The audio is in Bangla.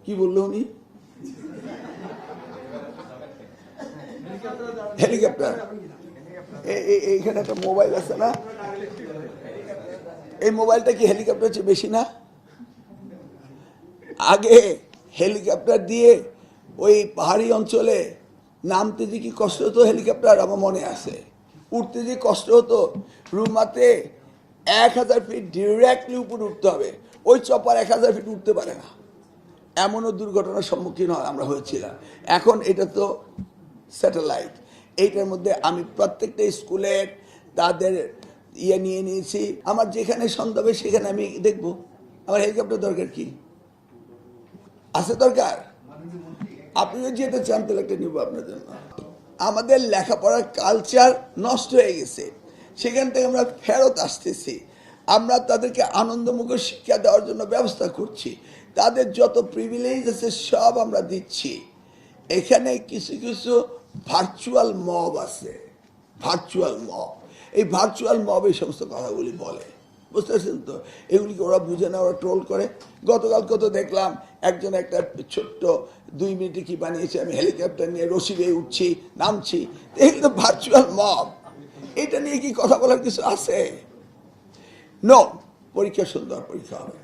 কি বললো উনি? হেলিকপ্টার। এইখানে একটা মোবাইল আছে না, এই মোবাইলটা কি হেলিকপ্টার চেয়ে বেশি না? আগে হেলিকপ্টার দিয়ে ওই পাহাড়ি অঞ্চলে নামতে যে কি কষ্ট হতো, হেলিকপ্টার আমার মনে আছে। উঠতে যে কষ্ট হতো, রুমাতে 1000 ফিট ডিরেক্টলি উপরে উঠতে হবে, ওই চপার 1000 ফিট উঠতে পারে না, এমনও দুর্ঘটনার সম্মুখীন আমরা হয়েছিলাম। এখন এটা তো স্যাটেলাইট, এইটার মধ্যে আমি প্রত্যেকটা স্কুলের তাদের ইয়ে নিয়ে নিয়েছি। আমার যেখানে সন্দেহ হবে সেখানে আমি দেখব। আমার হেলিকপ্টার দরকার কি আছে? দরকার আপনিও যেতে চান তাহলে একটা নিব আপনার জন্য। আমাদের লেখাপড়ার কালচার নষ্ট হয়ে গেছে, সেখান থেকে আমরা ফেরত আসতেছি। আমরা তাদেরকে আনন্দমুখর শিক্ষা দেওয়ার জন্য ব্যবস্থা করছি, তাদের যত প্রিভিলেজ আছে সব আমরা দিচ্ছি। এখানে কিছু কিছু ভার্চুয়াল মব আছে, ভার্চুয়াল মব। এই ভার্চুয়াল মব এই সমস্ত কথাগুলি বলে, বুঝতে পারছেন তো? এগুলিকে ওরা বুঝে না, ওরা ট্রোল করে। গতকালকে তো দেখলাম একজন একটা ছোট্ট 2 মিনিটে কি বানিয়েছে, আমি হেলিকপ্টার নিয়ে রশি বেয়ে উঠছি নামছি। এগুলো ভার্চুয়াল মব, এটা নিয়ে কি কথা বলার কিছু আছে? নো, পরীক্ষা সুন্দর পরীক্ষা হবে।